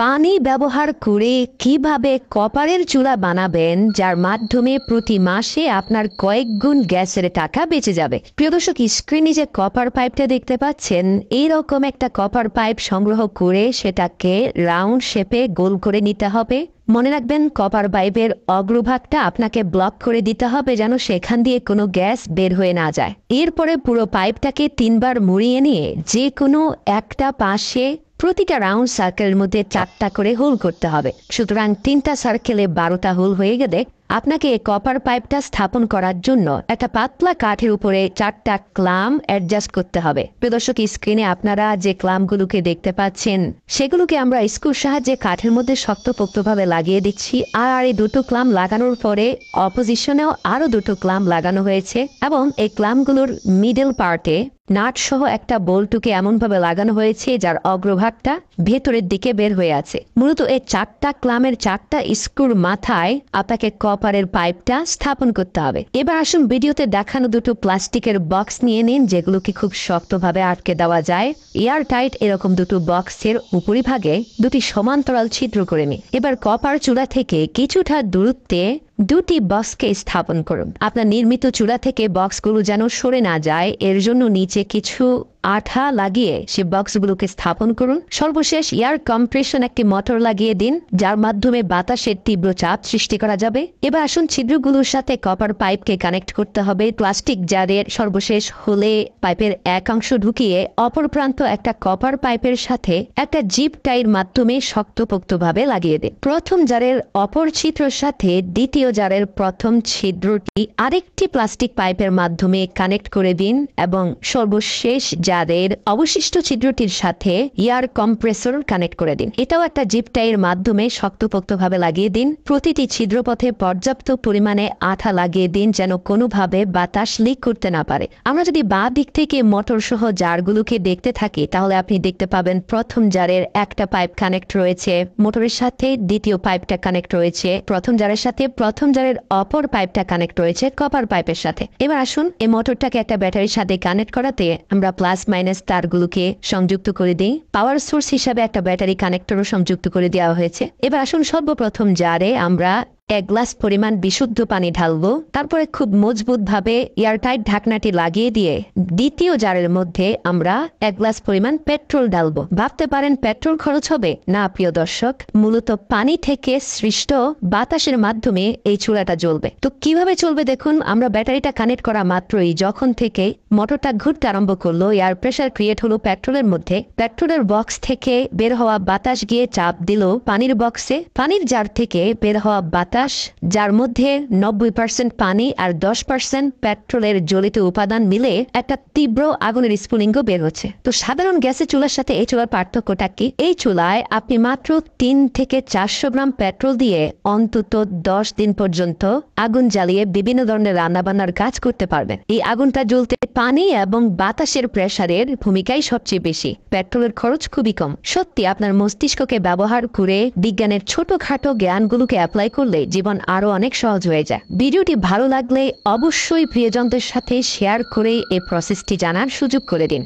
পানি ব্যবহার করে কিভাবে কপারের চুলা বানাবেন যার মাধ্যমে প্রতি মাসে আপনার কয়েক গুণ গ্যাসের টাকা বেঁচে যাবে। প্রিয় দর্শক, স্ক্রিনে যে কপার পাইপটা দেখতে পাচ্ছেন, এইরকম একটা কপার পাইপ সংগ্রহ করে সেটাকে রাউন্ড শেপে গোল করে নিতে হবে। মনে রাখবেন, কপার পাইপের অগ্রভাগটা আপনাকে ব্লক করে দিতে হবে যেন সেখান দিয়ে কোনো গ্যাস বের হয়ে না যায়। এরপরে পুরো পাইপটাকে 3বার মুড়িয়ে নিয়ে যে কোনো একটা পাশে প্রতিটা রাউন্ড সার্কেলের মধ্যে 4টা করে হোল করতে হবে। সুতরাং 3টা সার্কেলে 12টা হোল হয়ে গেলে আপনাকে কপার পাইপটা স্থাপন করার জন্য একটা পাতলা কাঠের উপরে 4টা ক্লাম অ্যাডজাস্ট করতে হবে। প্রিয় দর্শক, স্ক্রিনে আপনারা যে ক্লামগুলোকে দেখতে পাচ্ছেন সেগুলোকে আমরা স্ক্রুর সাহায্যে কাঠের মধ্যে শক্তপোক্তভাবে লাগিয়ে দিচ্ছি। আর এই দুটো ক্লাম লাগানোর পরে অপোজিশনেও আরো দুটো ক্লাম লাগানো হয়েছে এবং এই ক্লামগুলোর মিডল পার্টে নাট সহ একটা বোল্টুকে এমনভাবে লাগানো হয়েছে যার অগ্রভাগটা ভেতরের দিকে বের হয়ে আছে। মূলত এই 4টা ক্লামের 4টা স্ক্রুর মাথায় আপনাকে কপারের পাইপটা স্থাপন করতে হবে। এবার আসুন ভিডিওতে দেখানো দুটো প্লাস্টিকের বক্স নিয়ে নিন, যেগুলোকে খুব শক্তভাবে আটকে দেওয়া যায়। এয়ার টাইট এরকম দুটো বক্সের উপরিভাগে দুটি সমান্তরাল ছিদ্র করে নিন। এবার কপার চুলা থেকে কিছুটা দূরত্বে দুটি বক্সকে স্থাপন করুন। আপনার নির্মিত চুলা থেকে বক্সগুলো যেন সরে না যায়, এর জন্য নিচে কিছু আঠা লাগিয়ে সে বক্সগুলোকে স্থাপন করুন। সর্বশেষ এয়ার কম্প্রেশন একটি মোটর লাগিয়ে দিন, যার মাধ্যমে বাতাসের তীব্র চাপ সৃষ্টি করা যাবে। এবার আসুন ছিদ্রগুলোর সাথে কপার পাইপকে কানেক্ট করতে হবে। প্লাস্টিক জারের সর্বশেষ হলে পাইপের এক অংশ ঢুকিয়ে অপর প্রান্ত একটা কপার পাইপের সাথে একটা জিপ টাইর মাধ্যমে শক্তপোক্তভাবে লাগিয়ে দিন। প্রথম জারের অপর ছিদ্রের সাথে দ্বিতীয় জারের প্রথম ছিদ্রটি আরেকটি প্লাস্টিক পাইপের মাধ্যমে কানেক্ট করে দিন এবং সর্বশেষ জারের অবশিষ্ট ছিদ্রটির সাথে এয়ার কম্প্রেসর কানেক্ট করে দিন। এটাও একটা জিপ টাইয়ের মাধ্যমে শক্তপোক্তভাবে লাগিয়ে দিন। প্রতিটি ছিদ্রপথে পর্যাপ্ত পরিমাণে আঠা লাগিয়ে দিন যেন কোনোভাবে বাতাস লিক করতে না পারে। আমরা যদি বাঁ দিক থেকে মোটর সহ জারগুলোকে দেখতে থাকি তাহলে আপনি দেখতে পাবেন প্রথম জারের একটা পাইপ কানেক্ট রয়েছে মোটরের সাথে, দ্বিতীয় পাইপটা কানেক্ট রয়েছে প্রথম জারের সাথে, প্রথম জারের অপর পাইপটা কানেক্ট রয়েছে কপার পাইপের সাথে। এবার আসুন এই মোটরটাকে একটা ব্যাটারির সাথে কানেক্ট করাতে আমরা প্লাস মাইনাস তারগুলোকে সংযুক্ত করে দিই। পাওয়ার সোর্স হিসাবে একটা ব্যাটারি কানেক্টরও সংযুক্ত করে দেওয়া হয়েছে। এবার আসুন সর্বপ্রথম জারে আমরা 1 গ্লাস পরিমাণ বিশুদ্ধ পানি ঢালবো। তারপরে খুব মজবুত ভাবে এয়ারটাইট ঢাকনাটি লাগিয়ে দিয়ে দ্বিতীয় জারের মধ্যে আমরা 1 গ্লাস পরিমাণ পেট্রোল ঢালবো। ভাবতে পারেন পেট্রোল খরচ হবে? না প্রিয় দর্শক, মূলত পানি থেকে সৃষ্ট বাতাসের মাধ্যমে এই চুলাটা জ্বলবে। তো কিভাবে চলবে দেখুন, আমরা ব্যাটারিটা কানেক্ট করা মাত্রই যখন থেকে মোটরটা ঘুরতে আরম্ভ করলো, এয়ার প্রেসার ক্রিয়েট হলো পেট্রোলের মধ্যে। পেট্রোলের বক্স থেকে বের হওয়া বাতাস গিয়ে চাপ দিল পানির বক্সে। পানির জার থেকে বের হওয়া বাতাস, যার মধ্যে 90% পানি আর 10% পেট্রোলের জ্বলিত উপাদান মিলে একটা তীব্র আগুনের স্ফুলিঙ্গ বের হচ্ছে। তো সাধারণ গ্যাসের চুলার সাথে এই চুলার পার্থক্যটা কি? এই চুলায় আপনি মাত্র 3 থেকে 400 গ্রাম পেট্রোল দিয়ে অন্তত 10 দিন পর্যন্ত আগুন জ্বালিয়ে বিভিন্ন ধরনের রান্নাবান্নার কাজ করতে পারবেন। এই আগুনটা জ্বলতে পানি এবং বাতাসের প্রেসারের ভূমিকাই সবচেয়ে বেশি। পেট্রোলের খরচ খুবই কম। সত্যি আপনার মস্তিষ্ককে ব্যবহার করে বিজ্ঞানের ছোটখাটো জ্ঞানগুলোকে অ্যাপ্লাই করলে জীবন আরো অনেক সহজ হয়ে যায়। ভিডিওটি ভালো লাগলে অবশ্যই প্রিয়জনদের সাথে শেয়ার করে এই প্রসেসটি জানার সুযোগ করে দিন।